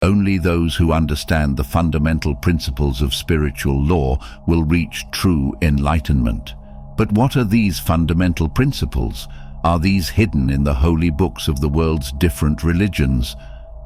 Only those who understand the fundamental principles of spiritual law will reach true enlightenment. But what are these fundamental principles? Are these hidden in the holy books of the world's different religions?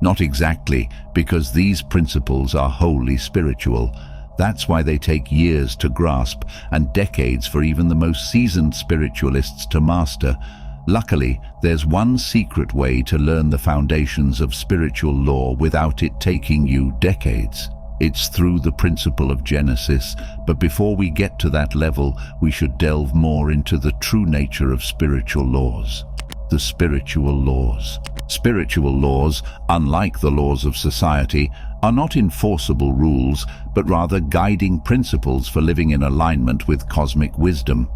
Not exactly, because these principles are wholly spiritual. That's why they take years to grasp and decades for even the most seasoned spiritualists to master. Luckily, there's one secret way to learn the foundations of spiritual law without it taking you decades. It's through the principle of Genesis, but before we get to that level, we should delve more into the true nature of spiritual laws. The spiritual laws. Spiritual laws, unlike the laws of society, are not enforceable rules, but rather guiding principles for living in alignment with cosmic wisdom.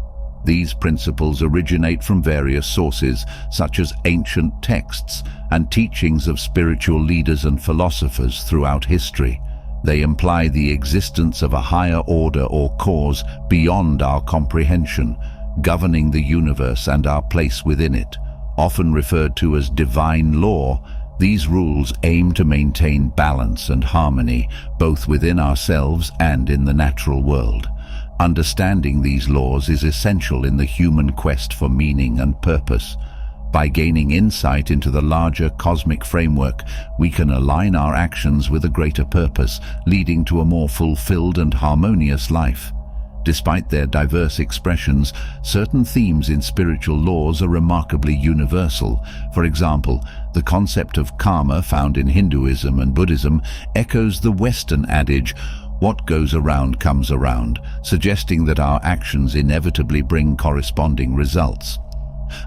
These principles originate from various sources, such as ancient texts and teachings of spiritual leaders and philosophers throughout history. They imply the existence of a higher order or cause beyond our comprehension, governing the universe and our place within it. Often referred to as divine law, these rules aim to maintain balance and harmony, both within ourselves and in the natural world. Understanding these laws is essential in the human quest for meaning and purpose. By gaining insight into the larger cosmic framework, we can align our actions with a greater purpose, leading to a more fulfilled and harmonious life. Despite their diverse expressions, certain themes in spiritual laws are remarkably universal. For example, the concept of karma found in Hinduism and Buddhism echoes the Western adage, "What goes around comes around," suggesting that our actions inevitably bring corresponding results.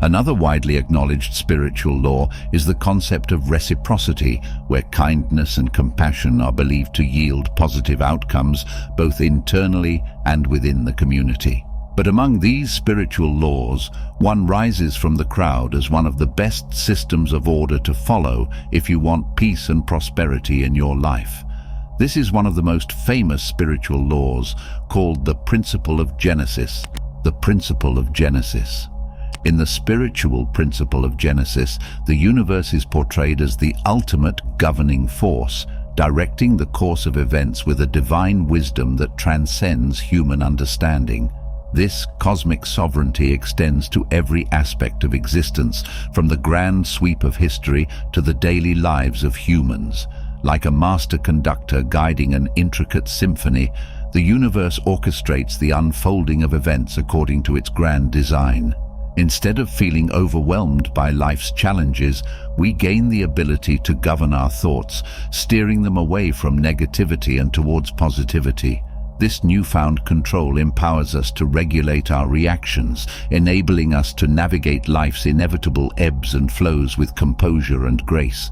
Another widely acknowledged spiritual law is the concept of reciprocity, where kindness and compassion are believed to yield positive outcomes both internally and within the community. But among these spiritual laws, one rises from the crowd as one of the best systems of order to follow if you want peace and prosperity in your life. This is one of the most famous spiritual laws, called the principle of Genesis. The principle of Genesis. In the spiritual principle of Genesis, the universe is portrayed as the ultimate governing force, directing the course of events with a divine wisdom that transcends human understanding. This cosmic sovereignty extends to every aspect of existence, from the grand sweep of history to the daily lives of humans. Like a master conductor guiding an intricate symphony, the universe orchestrates the unfolding of events according to its grand design. Instead of feeling overwhelmed by life's challenges, we gain the ability to govern our thoughts, steering them away from negativity and towards positivity. This newfound control empowers us to regulate our reactions, enabling us to navigate life's inevitable ebbs and flows with composure and grace.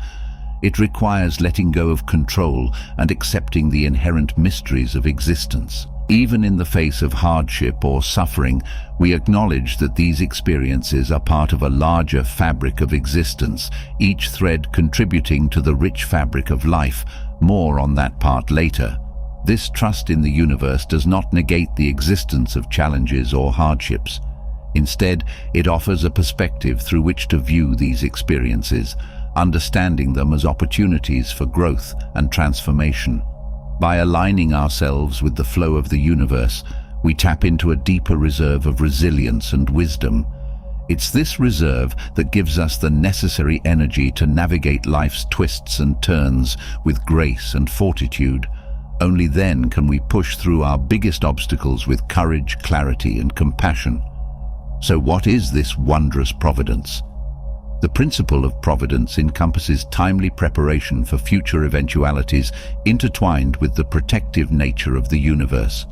It requires letting go of control and accepting the inherent mysteries of existence. Even in the face of hardship or suffering, we acknowledge that these experiences are part of a larger fabric of existence, each thread contributing to the rich fabric of life. More on that part later. This trust in the universe does not negate the existence of challenges or hardships. Instead, it offers a perspective through which to view these experiences, understanding them as opportunities for growth and transformation. By aligning ourselves with the flow of the universe, we tap into a deeper reserve of resilience and wisdom. It's this reserve that gives us the necessary energy to navigate life's twists and turns with grace and fortitude. Only then can we push through our biggest obstacles with courage, clarity, and compassion. So what is this wondrous providence? The principle of providence encompasses timely preparation for future eventualities intertwined with the protective nature of the universe.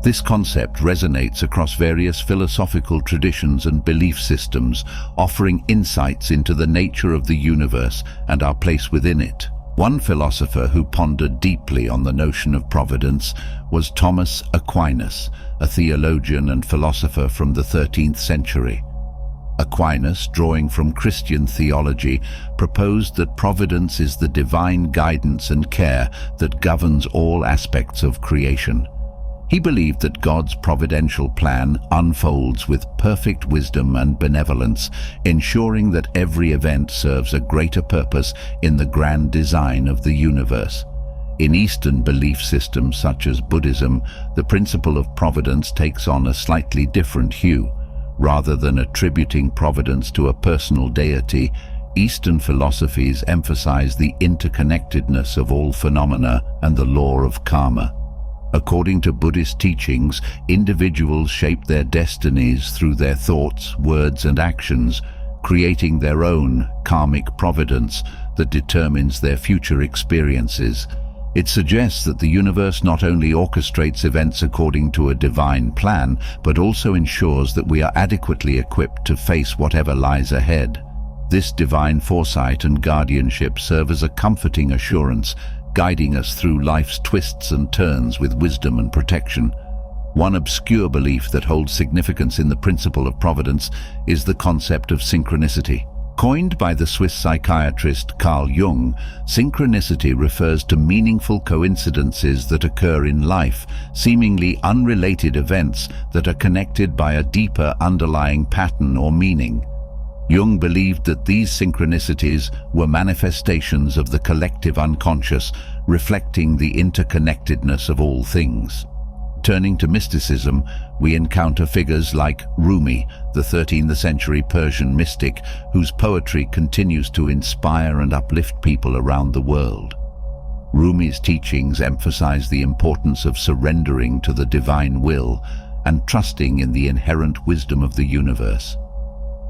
This concept resonates across various philosophical traditions and belief systems, offering insights into the nature of the universe and our place within it. One philosopher who pondered deeply on the notion of providence was Thomas Aquinas, a theologian and philosopher from the 13th century. Aquinas, drawing from Christian theology, proposed that providence is the divine guidance and care that governs all aspects of creation. He believed that God's providential plan unfolds with perfect wisdom and benevolence, ensuring that every event serves a greater purpose in the grand design of the universe. In Eastern belief systems such as Buddhism, the principle of providence takes on a slightly different hue. Rather than attributing providence to a personal deity, Eastern philosophies emphasize the interconnectedness of all phenomena and the law of karma. According to Buddhist teachings, individuals shape their destinies through their thoughts, words, and actions, creating their own karmic providence that determines their future experiences. It suggests that the universe not only orchestrates events according to a divine plan, but also ensures that we are adequately equipped to face whatever lies ahead. This divine foresight and guardianship serve as a comforting assurance, guiding us through life's twists and turns with wisdom and protection. One obscure belief that holds significance in the principle of providence is the concept of synchronicity. Coined by the Swiss psychiatrist Carl Jung, synchronicity refers to meaningful coincidences that occur in life, seemingly unrelated events that are connected by a deeper underlying pattern or meaning. Jung believed that these synchronicities were manifestations of the collective unconscious, reflecting the interconnectedness of all things. Turning to mysticism, we encounter figures like Rumi, the 13th century Persian mystic, whose poetry continues to inspire and uplift people around the world. Rumi's teachings emphasize the importance of surrendering to the divine will and trusting in the inherent wisdom of the universe.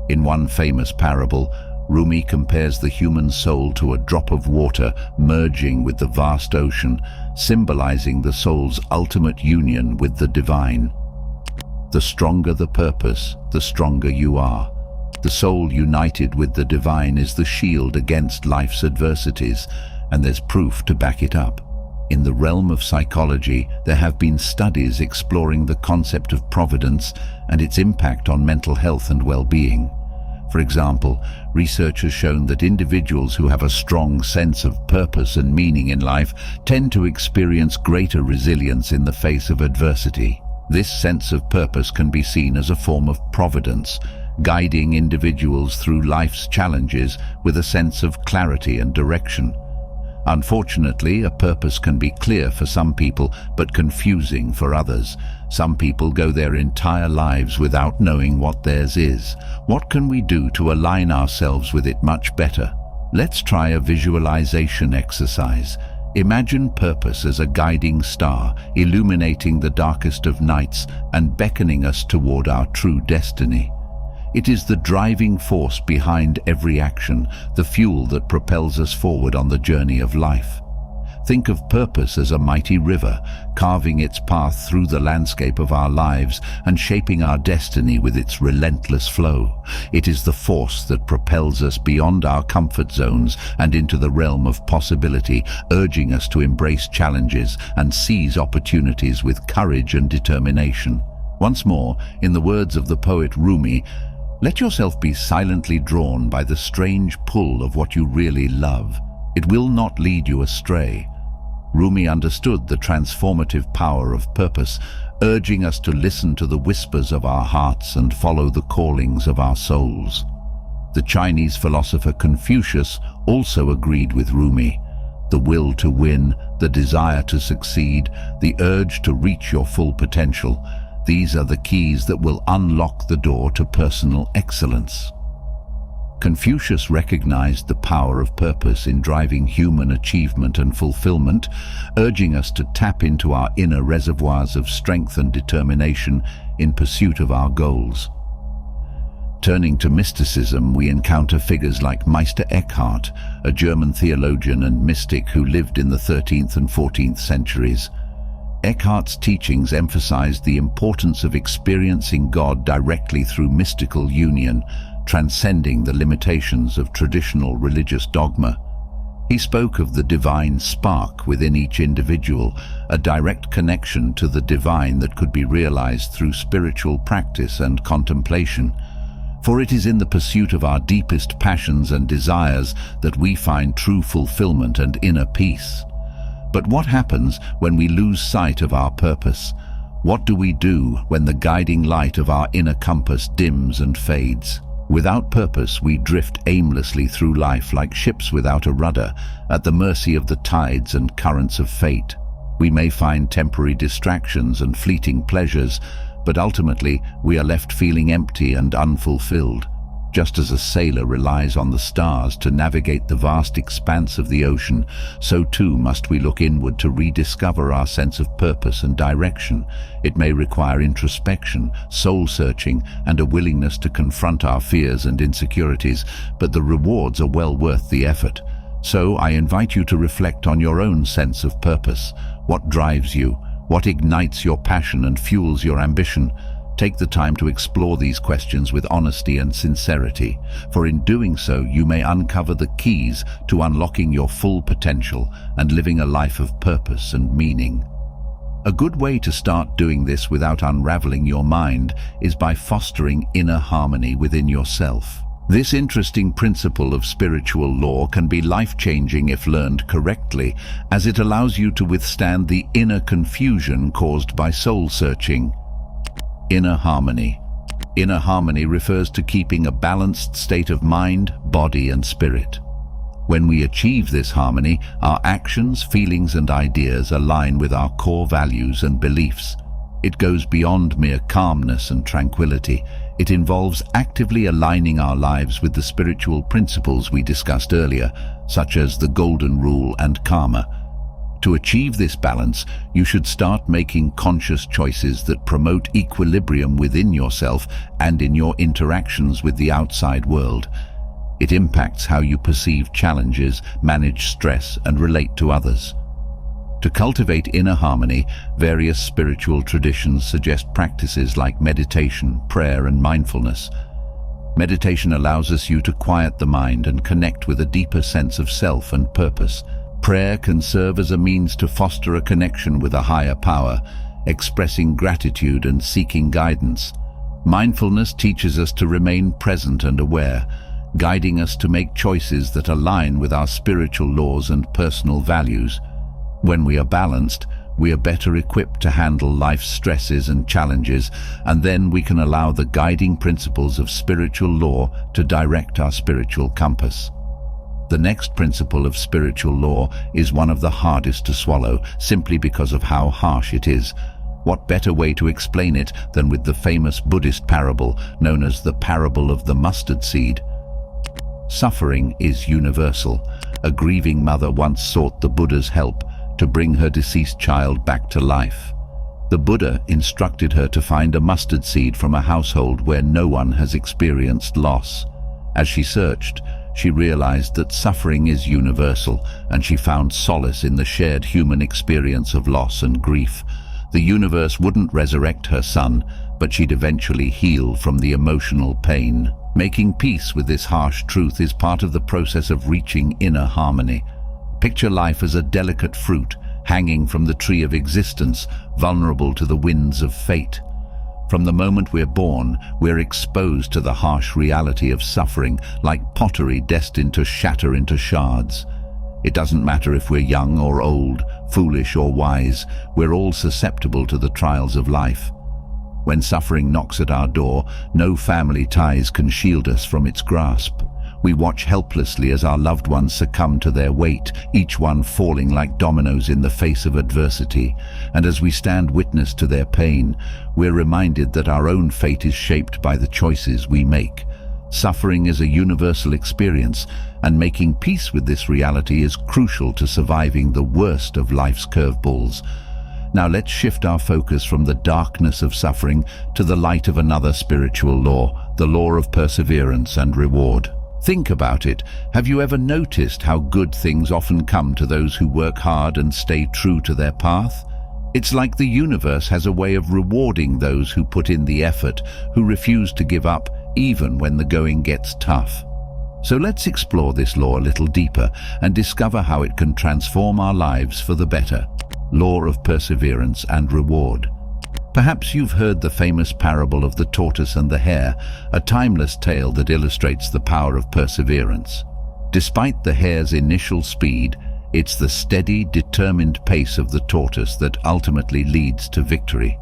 In one famous parable, Rumi compares the human soul to a drop of water merging with the vast ocean, symbolizing the soul's ultimate union with the divine. The stronger the purpose, the stronger you are. The soul united with the divine is the shield against life's adversities, and there's proof to back it up. In the realm of psychology, there have been studies exploring the concept of providence and its impact on mental health and well-being. For example, research has shown that individuals who have a strong sense of purpose and meaning in life tend to experience greater resilience in the face of adversity. This sense of purpose can be seen as a form of providence, guiding individuals through life's challenges with a sense of clarity and direction. Unfortunately, a purpose can be clear for some people, but confusing for others. Some people go their entire lives without knowing what theirs is. What can we do to align ourselves with it much better? Let's try a visualization exercise. Imagine purpose as a guiding star, illuminating the darkest of nights and beckoning us toward our true destiny. It is the driving force behind every action, the fuel that propels us forward on the journey of life. Think of purpose as a mighty river, carving its path through the landscape of our lives and shaping our destiny with its relentless flow. It is the force that propels us beyond our comfort zones and into the realm of possibility, urging us to embrace challenges and seize opportunities with courage and determination. Once more, in the words of the poet Rumi, let yourself be silently drawn by the strange pull of what you really love. It will not lead you astray. Rumi understood the transformative power of purpose, urging us to listen to the whispers of our hearts and follow the callings of our souls. The Chinese philosopher Confucius also agreed with Rumi. The will to win, the desire to succeed, the urge to reach your full potential, these are the keys that will unlock the door to personal excellence. Confucius recognized the power of purpose in driving human achievement and fulfillment, urging us to tap into our inner reservoirs of strength and determination in pursuit of our goals. Turning to mysticism, we encounter figures like Meister Eckhart, a German theologian and mystic who lived in the 13th and 14th centuries. Eckhart's teachings emphasized the importance of experiencing God directly through mystical union, transcending the limitations of traditional religious dogma. He spoke of the divine spark within each individual, a direct connection to the divine that could be realized through spiritual practice and contemplation. For it is in the pursuit of our deepest passions and desires that we find true fulfillment and inner peace. But what happens when we lose sight of our purpose? What do we do when the guiding light of our inner compass dims and fades? Without purpose, we drift aimlessly through life like ships without a rudder, at the mercy of the tides and currents of fate. We may find temporary distractions and fleeting pleasures, but ultimately we are left feeling empty and unfulfilled. Just as a sailor relies on the stars to navigate the vast expanse of the ocean, so too must we look inward to rediscover our sense of purpose and direction. It may require introspection, soul-searching, and a willingness to confront our fears and insecurities, but the rewards are well worth the effort. So I invite you to reflect on your own sense of purpose. What drives you? What ignites your passion and fuels your ambition? Take the time to explore these questions with honesty and sincerity, for in doing so you may uncover the keys to unlocking your full potential and living a life of purpose and meaning. A good way to start doing this without unraveling your mind is by fostering inner harmony within yourself. This interesting principle of spiritual law can be life-changing if learned correctly, as it allows you to withstand the inner confusion caused by soul-searching. Inner harmony. Inner harmony refers to keeping a balanced state of mind, body, and spirit. When we achieve this harmony, our actions, feelings, and ideas align with our core values and beliefs. It goes beyond mere calmness and tranquility. It involves actively aligning our lives with the spiritual principles we discussed earlier, such as the Golden Rule and karma. To achieve this balance, you should start making conscious choices that promote equilibrium within yourself and in your interactions with the outside world. It impacts how you perceive challenges, manage stress, and relate to others. To cultivate inner harmony, various spiritual traditions suggest practices like meditation, prayer, and mindfulness. Meditation allows you to quiet the mind and connect with a deeper sense of self and purpose. Prayer can serve as a means to foster a connection with a higher power, expressing gratitude and seeking guidance. Mindfulness teaches us to remain present and aware, guiding us to make choices that align with our spiritual laws and personal values. When we are balanced, we are better equipped to handle life's stresses and challenges, and then we can allow the guiding principles of spiritual law to direct our spiritual compass. The next principle of spiritual law is one of the hardest to swallow, simply because of how harsh it is. What better way to explain it than with the famous Buddhist parable known as the parable of the mustard seed? Suffering is universal. A grieving mother once sought the Buddha's help to bring her deceased child back to life. The Buddha instructed her to find a mustard seed from a household where no one has experienced loss. As she searched, she realized that suffering is universal, and she found solace in the shared human experience of loss and grief. The universe wouldn't resurrect her son, but she'd eventually heal from the emotional pain. Making peace with this harsh truth is part of the process of reaching inner harmony. Picture life as a delicate fruit hanging from the tree of existence, vulnerable to the winds of fate. From the moment we're born, we're exposed to the harsh reality of suffering, like pottery destined to shatter into shards. It doesn't matter if we're young or old, foolish or wise, we're all susceptible to the trials of life. When suffering knocks at our door, no family ties can shield us from its grasp. We watch helplessly as our loved ones succumb to their weight, each one falling like dominoes in the face of adversity. And as we stand witness to their pain, we're reminded that our own fate is shaped by the choices we make. Suffering is a universal experience, and making peace with this reality is crucial to surviving the worst of life's curveballs. Now let's shift our focus from the darkness of suffering to the light of another spiritual law, the law of perseverance and reward. Think about it. Have you ever noticed how good things often come to those who work hard and stay true to their path? It's like the universe has a way of rewarding those who put in the effort, who refuse to give up even when the going gets tough. So let's explore this law a little deeper and discover how it can transform our lives for the better. Law of perseverance and reward. Perhaps you've heard the famous parable of the tortoise and the hare, a timeless tale that illustrates the power of perseverance. Despite the hare's initial speed, it's the steady, determined pace of the tortoise that ultimately leads to victory.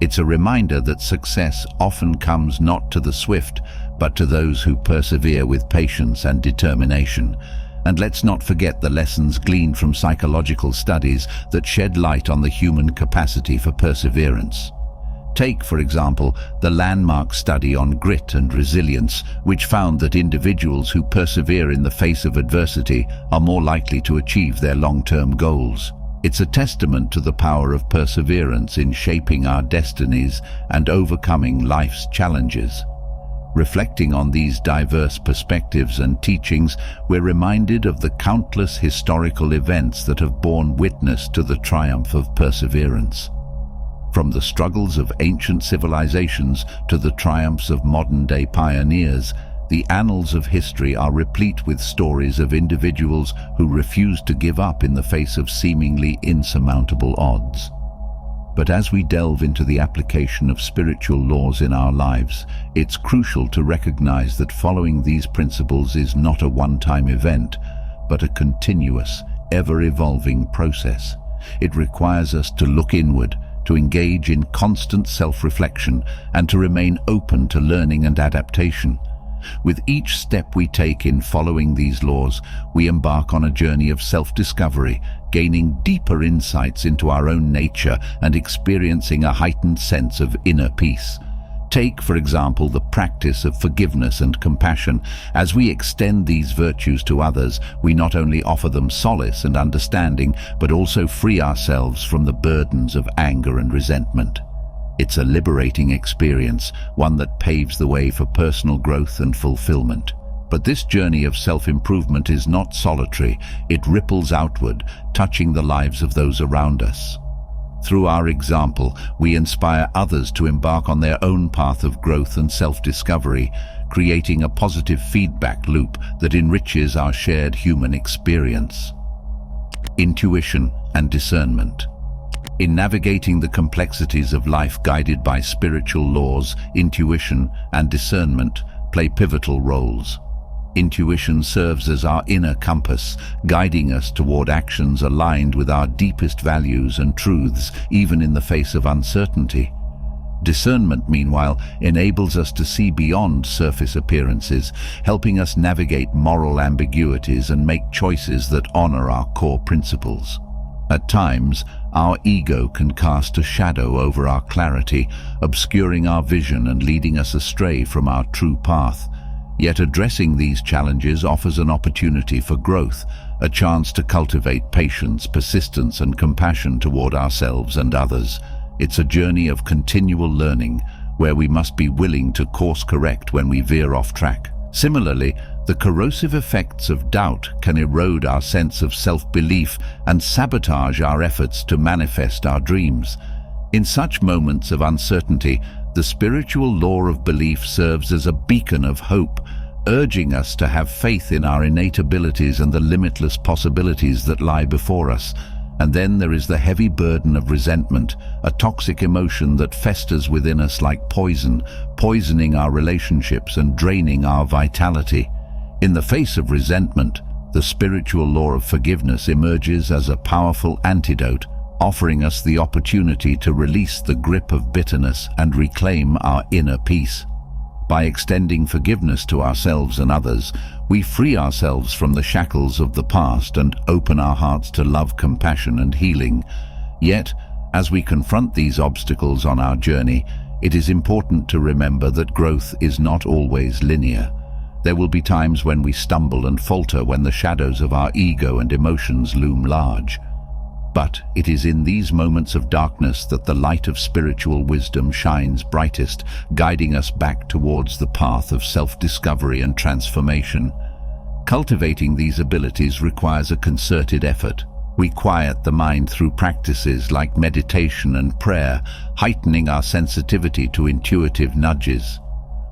It's a reminder that success often comes not to the swift, but to those who persevere with patience and determination. And let's not forget the lessons gleaned from psychological studies that shed light on the human capacity for perseverance. Take, for example, the landmark study on grit and resilience, which found that individuals who persevere in the face of adversity are more likely to achieve their long-term goals. It's a testament to the power of perseverance in shaping our destinies and overcoming life's challenges. Reflecting on these diverse perspectives and teachings, we're reminded of the countless historical events that have borne witness to the triumph of perseverance. From the struggles of ancient civilizations to the triumphs of modern-day pioneers, the annals of history are replete with stories of individuals who refused to give up in the face of seemingly insurmountable odds. But as we delve into the application of spiritual laws in our lives, it's crucial to recognize that following these principles is not a one-time event, but a continuous, ever-evolving process. It requires us to look inward, to engage in constant self-reflection, and to remain open to learning and adaptation. With each step we take in following these laws, we embark on a journey of self-discovery, gaining deeper insights into our own nature and experiencing a heightened sense of inner peace. Take, for example, the practice of forgiveness and compassion. As we extend these virtues to others, we not only offer them solace and understanding, but also free ourselves from the burdens of anger and resentment. It's a liberating experience, one that paves the way for personal growth and fulfillment. But this journey of self-improvement is not solitary. It ripples outward, touching the lives of those around us. Through our example, we inspire others to embark on their own path of growth and self-discovery, creating a positive feedback loop that enriches our shared human experience. Intuition and discernment. In navigating the complexities of life guided by spiritual laws, intuition and discernment play pivotal roles. Intuition serves as our inner compass, guiding us toward actions aligned with our deepest values and truths, even in the face of uncertainty. Discernment, meanwhile, enables us to see beyond surface appearances, helping us navigate moral ambiguities and make choices that honor our core principles. At times, our ego can cast a shadow over our clarity, obscuring our vision and leading us astray from our true path. Yet addressing these challenges offers an opportunity for growth, a chance to cultivate patience, persistence, and compassion toward ourselves and others. It's a journey of continual learning, where we must be willing to course correct when we veer off track. Similarly, the corrosive effects of doubt can erode our sense of self-belief and sabotage our efforts to manifest our dreams. In such moments of uncertainty, the spiritual law of belief serves as a beacon of hope, urging us to have faith in our innate abilities and the limitless possibilities that lie before us. And then there is the heavy burden of resentment, a toxic emotion that festers within us like poison, poisoning our relationships and draining our vitality. In the face of resentment, the spiritual law of forgiveness emerges as a powerful antidote, offering us the opportunity to release the grip of bitterness and reclaim our inner peace. By extending forgiveness to ourselves and others, we free ourselves from the shackles of the past and open our hearts to love, compassion, and healing. Yet, as we confront these obstacles on our journey, it is important to remember that growth is not always linear. There will be times when we stumble and falter, when the shadows of our ego and emotions loom large. But it is in these moments of darkness that the light of spiritual wisdom shines brightest, guiding us back towards the path of self-discovery and transformation. Cultivating these abilities requires a concerted effort. We quiet the mind through practices like meditation and prayer, heightening our sensitivity to intuitive nudges.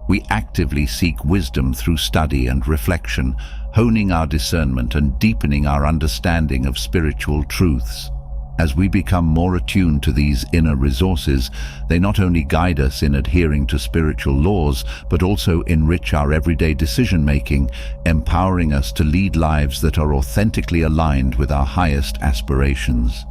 We actively seek wisdom through study and reflection, honing our discernment and deepening our understanding of spiritual truths. As we become more attuned to these inner resources, they not only guide us in adhering to spiritual laws, but also enrich our everyday decision-making, empowering us to lead lives that are authentically aligned with our highest aspirations.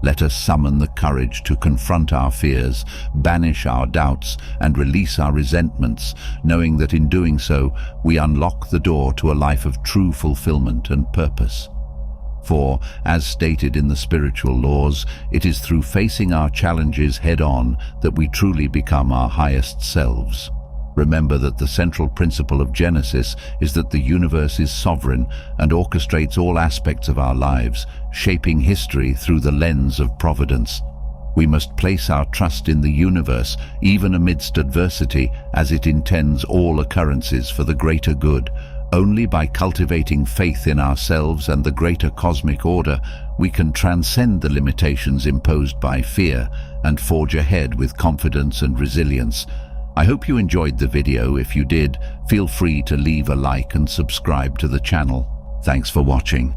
Let us summon the courage to confront our fears, banish our doubts, and release our resentments, knowing that in doing so, we unlock the door to a life of true fulfillment and purpose. For, as stated in the spiritual laws, it is through facing our challenges head-on that we truly become our highest selves. Remember that the central principle of Genesis is that the universe is sovereign and orchestrates all aspects of our lives, shaping history through the lens of Providence. We must place our trust in the universe, even amidst adversity, as it intends all occurrences for the greater good. Only by cultivating faith in ourselves and the greater cosmic order, we can transcend the limitations imposed by fear and forge ahead with confidence and resilience. I hope you enjoyed the video. If you did, feel free to leave a like and subscribe to the channel. Thanks for watching.